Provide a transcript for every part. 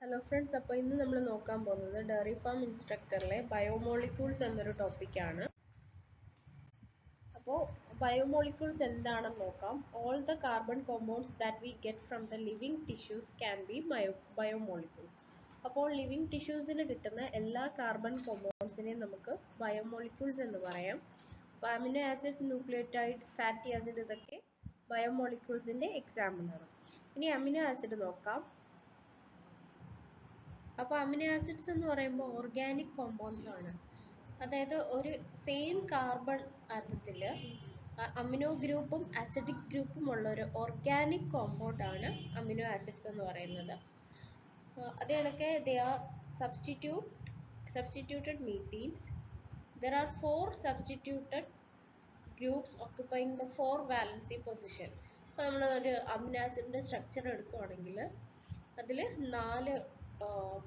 Hello friends, അപ്പോൾ ഇന്ന് നമ്മൾ നോക്കാൻ പോകുന്നത് ഡയറി ഫാം ഇൻസ്ട്രക്ടറിലെ ബയോമോളിക്യൂൾസ് എന്നൊരു ടോപ്പിക്കാണ്. അപ്പോൾ ബയോമോളിക്യൂൾസ് എന്താണെന്ന് നോക്കാം. All the carbon compounds that we get from the living tissues can be biomolecules. അപ്പോൾ ലിവിങ് ടിഷ്യൂസിന് കിട്ടുന്ന എല്ലാ കാർബൺ കോമ്പൗണ്ട്സിനെയും നമുക്ക് ബയോമോളിക്യൂൾസ് എന്ന് പറയാം. അപ്പോൾ amino acid, nucleotide, fatty acid ഇതൊക്കെ ബയോമോളിക്യൂൾസിൻ്റെ എക്സാമ്പിളാണ്. ഇനി അമിനോ ആസിഡ് നോക്കാം. അപ്പോൾ അമിനോ ആസിഡ്സ് എന്ന് പറയുമ്പോൾ ഓർഗാനിക് കോമ്പൗണ്ട്സ് ആണ്. അതായത് ഒരു സെയിം കാർബൺ ആറ്റത്തിൽ അമിനോ ഗ്രൂപ്പും ആസിഡിക് ഗ്രൂപ്പും ഉള്ള ഒരു ഓർഗാനിക് കോമ്പൗണ്ട് ആണ് അമിനോ ആസിഡ്സ് എന്ന് പറയുന്നത്. അതേ കണക്ക് they are substituted methyls. There are 4 substituted groups occupying the 4 valency position. അപ്പോൾ നമ്മൾ ഒരു അമിനോ ആസിഡിന്റെ സ്ട്രക്ചർ എടുക്കുകയാണെങ്കിൽ അതിൽ 4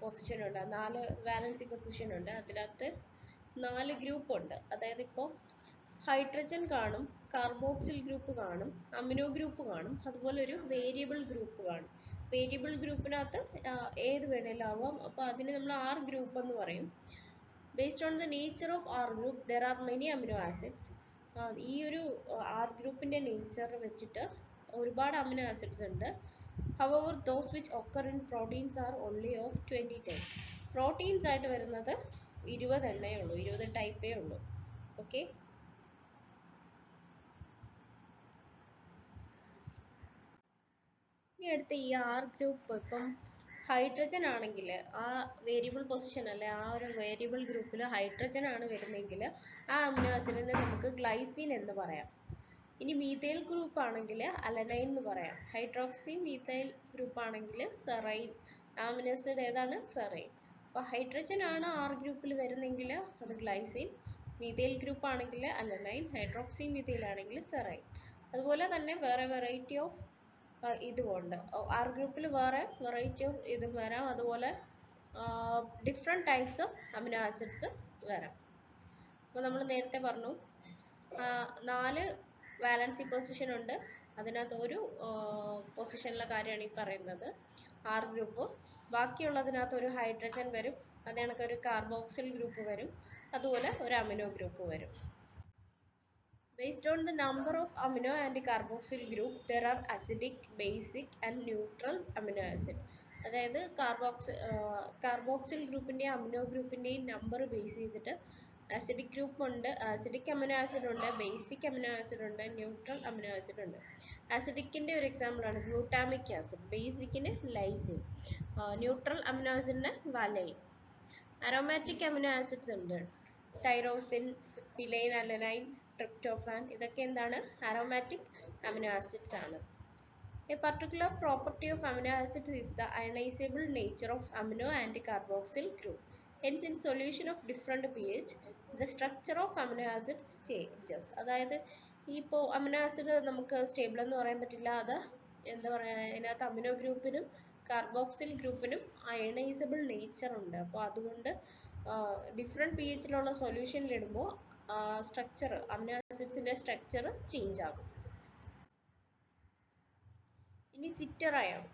പൊസിഷൻ ഉണ്ട്, 4 വാലൻസി പൊസിഷൻ ഉണ്ട്. അതിനകത്ത് 4 ഗ്രൂപ്പ് ഉണ്ട്. അതായത് ഇപ്പോൾ ഹൈഡ്രജൻ കാണും, കാർബോക്സിൽ ഗ്രൂപ്പ് കാണും, അമിനോ ഗ്രൂപ്പ് കാണും, അതുപോലെ ഒരു വേരിയബിൾ ഗ്രൂപ്പ് കാണും. വേരിയബിൾ ഗ്രൂപ്പിനകത്ത് ഏത് വേണേലും ആവാം. അപ്പോൾ അതിന് നമ്മൾ R ഗ്രൂപ്പ് എന്ന് പറയും. Based on the nature of R group there are many amino acids. ഈ ഒരു R ഗ്രൂപ്പിന്റെ നേച്ചർ വെച്ചിട്ട് ഒരുപാട് അമിനോ ആസിഡ്സ് ഉണ്ട്. However, those which occur in proteins are only of 20 types. Proteins ആയിട്ട് വരുന്നത് 20 എണ്ണേ ഉള്ളൂ, 20 ടൈപ്പേ ഉള്ളൂ. ഓക്കെ, ഇനി അടുത്ത ഈ R ഗ്രൂപ്പ് ഇപ്പം ഹൈഡ്രജൻ ആണെങ്കിൽ ആ വേരിയബിൾ പൊസിഷൻ അല്ലെ, ആ ഒരു വേരിയബിൾ ഗ്രൂപ്പിൽ ഹൈഡ്രജൻ ആണ് വരുന്നതെങ്കിൽ ആ അമിനോ ആസിഡിനെ നമുക്ക് ഗ്ലൈസിൻ എന്ന് പറയാം. ഇനി മീഥൈൽ ഗ്രൂപ്പ് ആണെങ്കിൽ അലനൈൻ എന്ന് പറയാം. ഹൈഡ്രോക്സി മീഥൈൽ ഗ്രൂപ്പ് ആണെങ്കിൽ സെറൈൻ. അമിനോ ആസിഡ് ഏതാണ്? സെറൈൻ. അപ്പോൾ ഹൈഡ്രജൻ ആണ് R ഗ്രൂപ്പിൽ വരുന്നെങ്കിൽ അത് ഗ്ലൈസിൻ, മീഥൈൽ ഗ്രൂപ്പ് ആണെങ്കിൽ അലനൈൻ, ഹൈഡ്രോക്സി മീഥൈൽ ആണെങ്കിൽ സെറൈൻ. അതുപോലെ തന്നെ വേറെ വെറൈറ്റി ഓഫ് ഇതുമുണ്ട്. R ഗ്രൂപ്പിൽ വേറെ വെറൈറ്റി ഓഫ് ഇതും വരാം. അതുപോലെ different types of amino acids വരാം. അപ്പോൾ നമ്മൾ നേരത്തെ പറഞ്ഞു 4 വാലൻസി പൊസിഷൻ ഉണ്ട്. അതിനകത്ത് ഒരു പൊസിഷനിലെ കാര്യമാണ് ഈ പറയുന്നത്, R ഗ്രൂപ്പ്. ബാക്കിയുള്ളതിനകത്ത് ഒരു ഹൈഡ്രജൻ വരും, അതേ കണക്ക് ഒരു കാർബോക്സിൽ ഗ്രൂപ്പ് വരും, അതുപോലെ ഒരു അമിനോ ഗ്രൂപ്പ് വരും. Based on the number of amino and carboxyl group, there are acidic, basic and neutral amino acid. അതായത് കാർബോക്സിൽ ഗ്രൂപ്പിൻ്റെയും അമിനോ ഗ്രൂപ്പിൻ്റെയും നമ്പർ ബേസ് ചെയ്തിട്ട് ആസിഡിക് ഗ്രൂപ്പ് ഉണ്ട്, ആസിഡിക് അമിനോ ആസിഡ് ഉണ്ട്, ബേസിക് അമിനോ ആസിഡ് ഉണ്ട്, neutral amino acid ഉണ്ട്. ആസിഡിക്കിൻ്റെ ഒരു എക്സാമ്പിൾ ആണ് ഗ്ലൂട്ടാമിക് ആസിഡ്, ബേസിക്കിന് ലൈസിൻ, ന്യൂട്രൽ അമിനോ ആസിഡിന് വാലൈൻ. അരോമാറ്റിക് അമിനോ ആസിഡ്സ് ഉണ്ട്, ടൈറോസിൻ, ഫിലൈൻ അലനൈൻ, ട്രിപ്റ്റോഫാൻ. ഇതൊക്കെ എന്താണ്? അരോമാറ്റിക് അമിനോ ആസിഡ്സ് ആണ്. A particular property of amino acids is the ionizable nature of amino and carboxyl group. Hence, in solution of different pH, the structure of amino acids changes. അതായത് ഇപ്പോൾ amino acid നമുക്ക് stable എന്ന് പറയാൻ പറ്റില്ല. അത് എന്താ പറയുക, അതിനകത്ത് അമിനോ ഗ്രൂപ്പിനും കാർബോക്സിൽ ഗ്രൂപ്പിനും അയണൈസബിൾ നേച്ചർ ഉണ്ട്. അപ്പോൾ അതുകൊണ്ട് ഡിഫറെൻറ്റ് പി എച്ചിലുള്ള സൊല്യൂഷനിലിടുമ്പോൾ സ്ട്രക്ചർ, അമിനോ ആസിഡ്സിൻ്റെ സ്ട്രക്ചർ ചേഞ്ച് ആകും. ഇനി സിറ്റർ അയോൺ.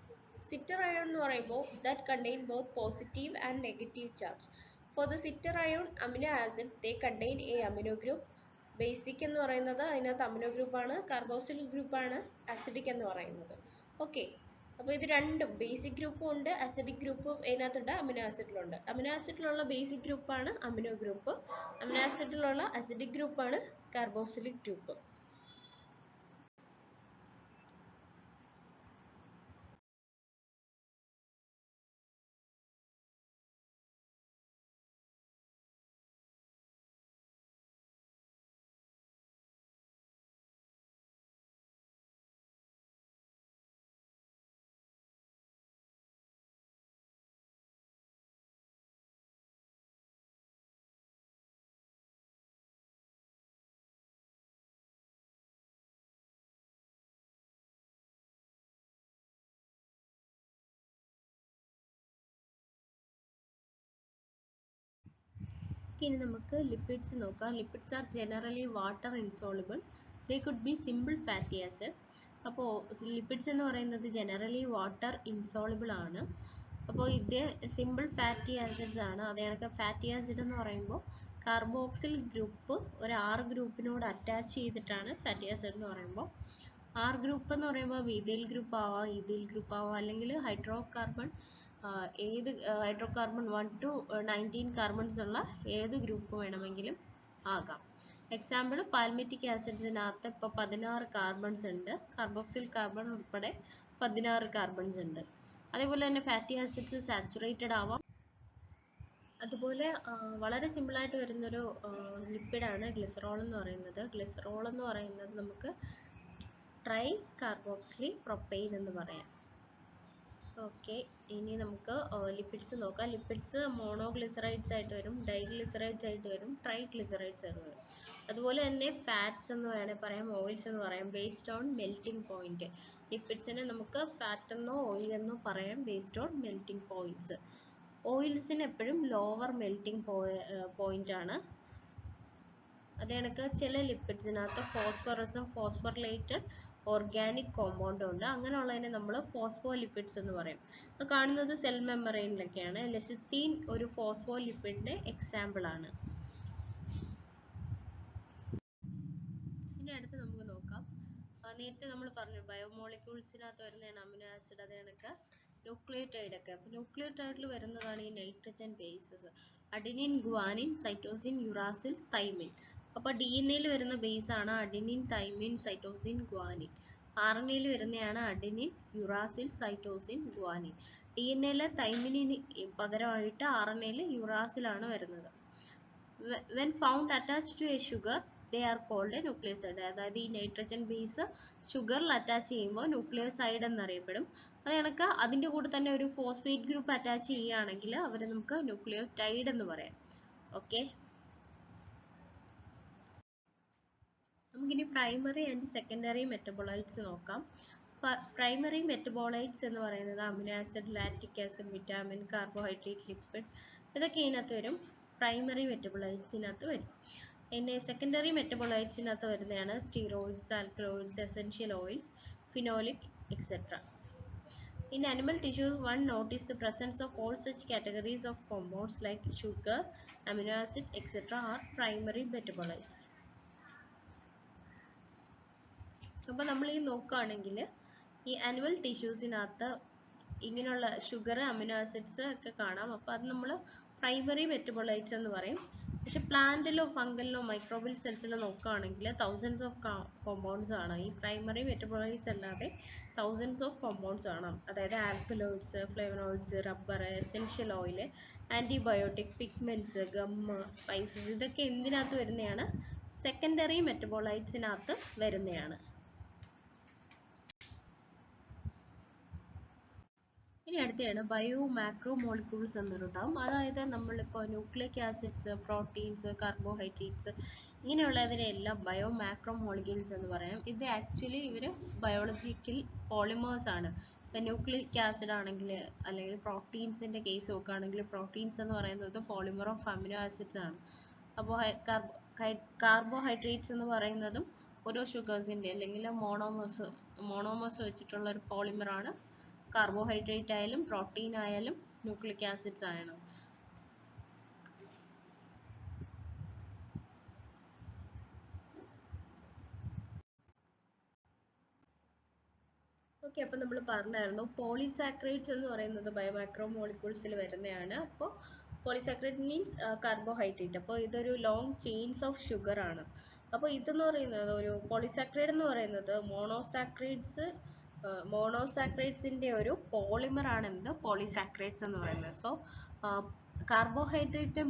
സിറ്റർ അയോൺ എന്ന് പറയുമ്പോൾ that contain both positive and negative charge. For the zwitter ion amino acid they contain a amino group. Basic എന്ന് പറയുന്നത് അതിനകത്ത് അമിനോ ഗ്രൂപ്പാണ്, കാർബോക്സിൽ ഗ്രൂപ്പാണ് ആസിഡിക് എന്ന് പറയുന്നത്. ഓക്കെ, അപ്പോൾ ഇത് രണ്ടും ബേസിക് ഗ്രൂപ്പും ഉണ്ട്, ആസിഡിക് ഗ്രൂപ്പും ഇതിനകത്തുണ്ട്, അമിനോ ആസിഡിലുണ്ട്. അമിനോ ആസിഡിലുള്ള ബേസിക് ഗ്രൂപ്പാണ് അമിനോ ഗ്രൂപ്പ്, അമിനോ ആസിഡിലുള്ള ആസിഡിക് ഗ്രൂപ്പാണ് കാർബോക്സിലിക് ഗ്രൂപ്പ്. ഇനി നമുക്ക് ലിപ്പിഡ്സ് നോക്കാം. Lipids are generally water insoluble. They could be simple fatty acid. അപ്പോൾ ലിപ്പിഡ്സ് എന്ന് പറയുന്നത് ജനറലി വാട്ടർ ഇൻസോളുബിൾ ആണ്. അപ്പോൾ ഇത് സിമ്പിൾ ഫാറ്റി ആസിഡ്സ് ആണ്. അത് കണക്ക് ഫാറ്റി ആസിഡ് എന്ന് പറയുമ്പോൾ കാർബോക്സിൽ ഗ്രൂപ്പ് ഒരു R ഗ്രൂപ്പിനോട് അറ്റാച്ച് ചെയ്തിട്ടാണ് ഫാറ്റി ആസിഡ് എന്ന് പറയുമ്പോൾ. R ഗ്രൂപ്പ് എന്ന് പറയുമ്പോൾ മീഥൈൽ ഗ്രൂപ്പ് ആവാം, ഈഥൈൽ ഗ്രൂപ്പ് ആവാം, അല്ലെങ്കിൽ ഹൈഡ്രോ കാർബൺ ഏത് ഹൈഡ്രോ കാർബൺ 1 to 19 കാർബൺസ് ഉള്ള ഏത് ഗ്രൂപ്പ് വേണമെങ്കിലും ആകാം. എക്സാമ്പിൾ പാൽമിറ്റിക് ആസിഡ്സിനകത്ത് ഇപ്പോൾ 16 കാർബൺസ് ഉണ്ട്, കാർബോക്സിൽ കാർബൺ ഉൾപ്പെടെ 16 കാർബൺസ് ഉണ്ട്. അതേപോലെ തന്നെ ഫാറ്റി ആസിഡ്സ് സാച്ചുറേറ്റഡ് ആവാം. അതുപോലെ വളരെ സിമ്പിളായിട്ട് വരുന്നൊരു ലിപ്പിഡാണ് ഗ്ലിസറോൾ എന്ന് പറയുന്നത്. ഗ്ലിസറോൾ എന്ന് പറയുന്നത് നമുക്ക് ട്രൈ കാർബോക്സിലി പ്രൊപ്പൈൻ എന്ന് പറയാം. ഓക്കെ, ഇനി നമുക്ക് ലിപ്പിഡ്സ് നോക്കാം. ലിപ്പിഡ്സ് മോണോഗ്ലിസറൈഡ്സ് ആയിട്ട് വരും, ഡൈഗ്ലിസറൈഡ്സ് ആയിട്ട് വരും, ട്രൈഗ്ലിസറൈഡ്സ് ആയിട്ട് വരും. അതുപോലെ തന്നെ ഫാറ്റ്സ് എന്ന് വേണമെങ്കിൽ പറയാം, ഓയിൽസ് എന്ന് പറയാം, ബേസ്ഡ് ഓൺ മെൽറ്റിംഗ് പോയിന്റ്. ലിപ്പിഡ്സിനെ നമുക്ക് ഫാറ്റ് എന്നോ ഓയിൽ എന്നോ പറയാം ബേസ്ഡ് ഓൺ മെൽറ്റിംഗ് പോയിന്റ്സ്. ഓയിൽസിന് എപ്പോഴും ലോവർ മെൽറ്റിംഗ് പോയിന്റ് ആണ്. അത് കണക്ക് ചില ലിപ്പിഡ്സിനകത്ത് ഫോസ്ഫറസും ഫോസ്ഫോറിലേറ്റഡ് ഓർഗാനിക് കോമ്പൗണ്ടും ഉണ്ട്. അങ്ങനെയുള്ളതിനെ നമ്മൾ ഫോസ്ഫോലിപ്പിഡ്സ് എന്ന് പറയും. അത് കാണുന്നത് സെൽ മെമ്പറൈനിലൊക്കെയാണ്. ലെസിത്തീൻ ഒരു ഫോസ്ഫോലിപ്പിഡിന്റെ എക്സാമ്പിൾ ആണ്. ഇനി അടുത്ത് നമുക്ക് നോക്കാം. നേരത്തെ നമ്മൾ പറഞ്ഞു ബയോമോളിക്യൂൾസിനകത്ത് വരുന്നതാണ് അമിനോ ആസിഡ്, അത് കണക്ക് ന്യൂക്ലിയോടൈഡ് ഒക്കെ. അപ്പോൾ ന്യൂക്ലിയോടൈഡിൽ വരുന്നതാണ് ഈ nitrogen bases, adenine, guanine, cytosine, uracil, thymine. അപ്പോൾ DNA വരുന്ന ബേസ് ആണ് adenine, thymine, cytosine, guanine. RNA വരുന്നതാണ് adenine, uracil, cytosine, guanine. DNA തൈമിനിന് പകരമായിട്ട് RNA യുറാസിലാണ് വരുന്നത്. When found attached to a sugar, they are called a nucleoside. അതായത് ഈ nitrogen base ഷുഗറിൽ attach ചെയ്യുമ്പോൾ ന്യൂക്ലിയോസൈഡ് എന്നറിയപ്പെടും. അത് കണക്ക് അതിൻ്റെ കൂടെ തന്നെ ഒരു ഫോസ്ഫേറ്റ് ഗ്രൂപ്പ് അറ്റാച്ച് ചെയ്യുകയാണെങ്കിൽ അവരെ നമുക്ക് ന്യൂക്ലിയോടൈഡ് എന്ന് പറയാം. ഓക്കെ, നമുക്കിനി പ്രൈമറി ആൻഡ് സെക്കൻഡറി മെറ്റബോളൈറ്റ്സ് നോക്കാം. പ്രൈമറി മെറ്റബോളൈറ്റ്സ് എന്ന് പറയുന്നത് amino acid, lactic acid, vitamin, carbohydrate, lipid, ഇതൊക്കെ ഇതിനകത്ത് വരും. പ്രൈമറി മെറ്റബോളൈറ്റ്സിനകത്ത് വരും. പിന്നെ സെക്കൻഡറി മെറ്റബോളൈറ്റ്സിനകത്ത് വരുന്നതാണ് steroids, alkaloids, essential oils, phenolic, etcetera. In animal tissues, one notice the presence of all such categories of compounds like sugar, amino acid, etc. are primary metabolites. അപ്പോൾ നമ്മൾ ഈ നോക്കുകയാണെങ്കിൽ ഈ ആനിമൽ ടിഷ്യൂസിനകത്ത് ഇങ്ങനെയുള്ള ഷുഗർ, അമിനോ ആസിഡ്സ് ഒക്കെ കാണാം. അപ്പോൾ അത് നമ്മൾ പ്രൈമറി മെറ്റബോളൈറ്റ്സ് എന്ന് പറയും. പക്ഷെ പ്ലാന്റിലോ ഫംഗലിലോ മൈക്രോബിയൽ സെൽസിലോ നോക്കുകയാണെങ്കിൽ തൗസൻഡ്സ് ഓഫ് കോമ്പൗണ്ട്സ് ആണ്. ഈ പ്രൈമറി മെറ്റബോളൈറ്റ്സ് അല്ലാതെ തൗസൻഡ്സ് ഓഫ് കോമ്പൗണ്ട്സ് ആണ്. അതായത് alkaloids, flavonoids, rubber, essential oil, antibiotic, pigments, gum, spices, ഇതൊക്കെ എന്തിനകത്ത് വരുന്നതാണ്? സെക്കൻഡറി മെറ്റബോളൈറ്റ്സിനകത്ത് വരുന്നതാണ്. ഇനി അടുത്തതാണ് ബയോ മാക്രോ മോളിക്യൂൾസ് എന്നൊരുണ്ടാവും. അതായത് നമ്മളിപ്പോൾ ന്യൂക്ലിക് ആസിഡ്സ്, പ്രോട്ടീൻസ്, കാർബോഹൈഡ്രേറ്റ്സ്, ഇങ്ങനെയുള്ളതിനെല്ലാം ബയോ മാക്രോ മോളിക്യൂൾസ് എന്ന് പറയാം. ഇത് ആക്ച്വലി ഇവർ ബയോളജിക്കൽ പോളിമേഴ്സ് ആണ്. ഇപ്പം ന്യൂക്ലിക് ആസിഡ് ആണെങ്കിൽ അല്ലെങ്കിൽ പ്രോട്ടീൻസിൻ്റെ കേസ് നോക്കുകയാണെങ്കിൽ പ്രോട്ടീൻസ് എന്ന് പറയുന്നത് പോളിമർ ഓഫ് അമിനോ ആസിഡ്സ് ആണ്. അപ്പോൾ കാർബോഹൈഡ്രേറ്റ്സ് എന്ന് പറയുന്നതും ഓരോ ഷുഗേഴ്സിൻ്റെ അല്ലെങ്കിൽ മോണോമേഴ്സ് വെച്ചിട്ടുള്ള ഒരു പോളിമറാണ്. കാർബോഹൈഡ്രേറ്റ് ആയാലും പ്രോട്ടീൻ ആയാലും ന്യൂക്ലിക് ആസിഡ്സ് ആയാലും. ഓക്കെ, അപ്പോൾ നമ്മൾ പറഞ്ഞായിരുന്നു പോളിസാക്രൈഡ്സ് എന്ന് പറയുന്നത് ബയോമാക്രോ മോളിക്യൂൾസിൽ വരുന്നതാണ്. അപ്പോൾ പോളിസാക്രൈഡ് മീൻസ് കാർബോഹൈഡ്രേറ്റ്. അപ്പോൾ ഇതൊരു ലോങ് ചെയിൻസ് ഓഫ് ഷുഗർ ആണ്. അപ്പോൾ ഇതെന്ന് പറയുന്നത് ഒരു പോളിസാക്രൈഡ് എന്ന് പറയുന്നത് മോണോസാക്രൈഡ്സിന്റെ ഒരു പോളിമർ ആണ് എന്ത് പോളിസാക്രൈഡ്സ് എന്ന് പറയുന്നത്. സോ കാർബോഹൈഡ്രേറ്റ്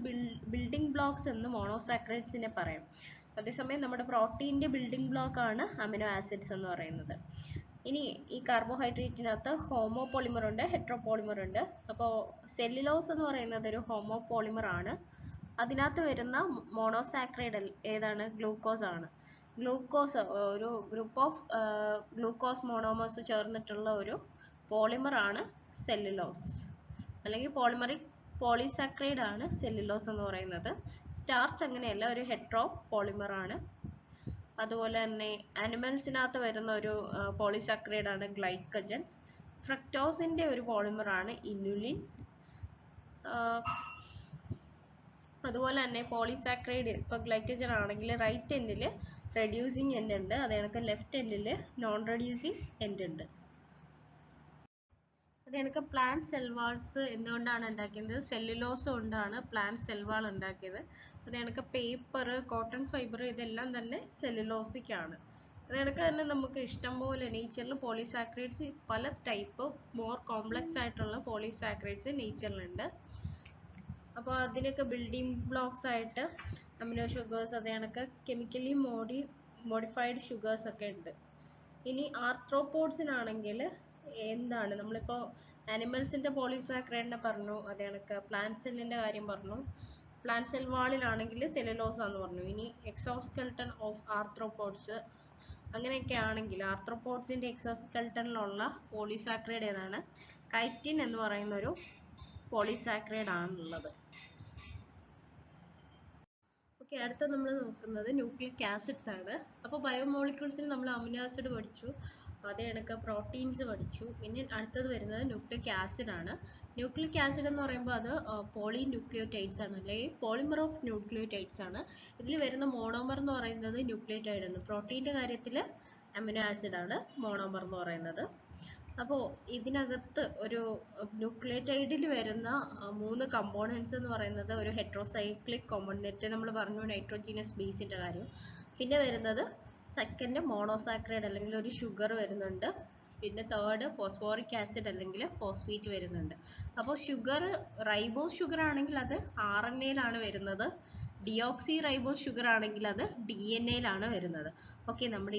ബിൽഡിംഗ് ബ്ലോക്സ് എന്ന് മോണോസാക്രൈഡ്സിനെ പറയാം. അതേസമയം നമ്മുടെ പ്രോട്ടീൻ്റെ ബിൽഡിംഗ് ബ്ലോക്ക് ആണ് അമിനോ ആസിഡ്സ് എന്ന് പറയുന്നത്. ഇനി ഈ കാർബോഹൈഡ്രേറ്റിനകത്ത് ഹോമോ പോളിമർ ഉണ്ട്, ഹെട്രോ പോളിമർ ഉണ്ട്. അപ്പോൾ സെല്ലുലോസ് എന്ന് പറയുന്നത് ഒരു ഹോമോ പോളിമർ ആണ്. അതിനകത്ത് വരുന്ന മോണോസാക്രൈഡ് ഏതാണ്? ഗ്ലൂക്കോസ് ആണ്. ഗ്ലൂക്കോസ് ഒരു ഗ്രൂപ്പ് ഓഫ് ഗ്ലൂക്കോസ് മോണോമേഴ്സ് ചേർന്നിട്ടുള്ള ഒരു പോളിമർ ആണ് സെല്ലുലോസ്, അല്ലെങ്കിൽ പോളിസാക്രൈഡ് ആണ് സെല്ലുലോസ് എന്ന് പറയുന്നത്. സ്റ്റാർച്ച് അങ്ങനെയല്ല, ഒരു ഹെട്രോ പോളിമർ ആണ്. അതുപോലെ തന്നെ ആനിമൽസിനകത്ത് വരുന്ന ഒരു പോളിസാക്രൈഡ് ആണ് ഗ്ലൈക്കജൻ. ഫ്രക്ടോസിന്റെ ഒരു പോളിമർ ആണ് ഇനുലിൻ. അതുപോലെ തന്നെ പോളിസാക്രൈഡ് ഇപ്പോൾ ഗ്ലൈക്കജൻ ആണെങ്കിൽ റൈറ്റ് എൻഡിൽ റെഡ്യൂസിങ് എൻഡ് ഉണ്ട്, അത് കണക്ക് ലെഫ്റ്റ് എൻഡിൽ നോൺ റെഡ്യൂസിങ് എൻഡ് ഉണ്ട്. അത് കണക്ക് പ്ലാന്റ് സെൽ വാൾസ് എന്തുകൊണ്ടാണ് ഉണ്ടാക്കിയത്? സെല്ലുലോസ് കൊണ്ടാണ് പ്ലാന്റ് സെൽ വാൾ ഉണ്ടാക്കിയത്. അത് കണക്ക് പേപ്പർ, കോട്ടൺ ഫൈബർ ഇതെല്ലാം തന്നെ സെല്ലുലോസിക് ആണ്. അത് കണക്ക് തന്നെ നമുക്ക് ഇഷ്ടംപോലെ നേച്ചറിൽ പോളിസാക്രൈഡ്സ് പല ടൈപ്പ് മോർ കോംപ്ലക്സ് ആയിട്ടുള്ള പോളിസാക്രൈഡ്സ് നേച്ചറിലുണ്ട്. അപ്പോൾ അതിനൊക്കെ ബിൽഡിംഗ് ബ്ലോക്സ് ആയിട്ട് അമിനോ ഷുഗേഴ്സ്, അത് കണക്ക് കെമിക്കലി മോഡിഫൈഡ് ഷുഗേഴ്സ് ഒക്കെ ഉണ്ട്. ഇനി ആർത്രോപോഡ്സിനാണെങ്കിൽ എന്താണ്, നമ്മളിപ്പോൾ ആനിമൽസിന്റെ പോളിസാക്രൈഡിനെ പറഞ്ഞു, അത് കണക്ക് പ്ലാന്റ് സെല്ലിന്റെ കാര്യം പറഞ്ഞു. പ്ലാന്റ് സെൽ വാളിലാണെങ്കിൽ സെല്ലുലോസ് ആണെന്ന് പറഞ്ഞു. ഇനി എക്സോസ്കെൽട്ടൺ ഓഫ് ആർത്രോപോഡ്സ് അങ്ങനെയൊക്കെ ആണെങ്കിൽ ആർത്രോപോഡ്സിന്റെ എക്സോസ്കെൽട്ടണിലുള്ള പോളിസാക്രൈഡ് ഏതാണ്? കൈറ്റിൻ എന്ന് പറയുന്ന ഒരു പോളിസാക്രൈഡ് ആണുള്ളത്. ഓക്കെ, അടുത്ത നമ്മൾ നോക്കുന്നത് ന്യൂക്ലിക് ആസിഡ്സ് ആണ്. അപ്പോൾ ബയോമോളിക്യൂൾസിൽ നമ്മൾ അമിനോ ആസിഡ് പഠിച്ചു, അതേ കണക്ക് പ്രോട്ടീൻസ് പഠിച്ചു. പിന്നെ അടുത്തത് വരുന്നത് ന്യൂക്ലിക് ആസിഡ് ആണ്. ന്യൂക്ലിക് ആസിഡ് എന്ന് പറയുമ്പോൾ അത് പോളി ന്യൂക്ലിയോടൈഡ്സ് ആണ്, അല്ലെങ്കിൽ പോളിമർ ഓഫ് ന്യൂക്ലിയോടൈഡ്സ് ആണ്. ഇതിൽ വരുന്ന മോണോമർ എന്ന് പറയുന്നത് ന്യൂക്ലിയോടൈഡ് ആണ്. പ്രോട്ടീൻ്റെ കാര്യത്തിൽ അമിനോ ആസിഡ് ആണ് മോണോമർ എന്ന് പറയുന്നത്. അപ്പോൾ ഇതിനകത്ത് ഒരു ന്യൂക്ലിയോടൈഡിൽ വരുന്ന 3 കമ്പോണൻസ് എന്ന് പറയുന്നത് ഒരു ഹെട്രോസൈക്ലിക് കോമ്പൗണ്ട്, നേരത്തെ നമ്മൾ പറഞ്ഞു നൈട്രോജീനസ് ബേസിന്റെ കാര്യം. പിന്നെ വരുന്നത് സെക്കൻഡ് മോണോസാക്രൈഡ് അല്ലെങ്കിൽ ഒരു ഷുഗർ വരുന്നുണ്ട്. പിന്നെ തേർഡ് ഫോസ്ഫോറിക് ആസിഡ് അല്ലെങ്കിൽ ഫോസ്ഫേറ്റ് വരുന്നുണ്ട്. അപ്പോൾ ഷുഗർ റൈബോസ് ഷുഗർ ആണെങ്കിൽ അത് RNA-യിലാണ് വരുന്നത്. ഡിയോക്സി റൈബോസ് ഷുഗർ ആണെങ്കിൽ അത് DNA-യിലാണ് വരുന്നത്. ഓക്കെ, നമ്മുടെ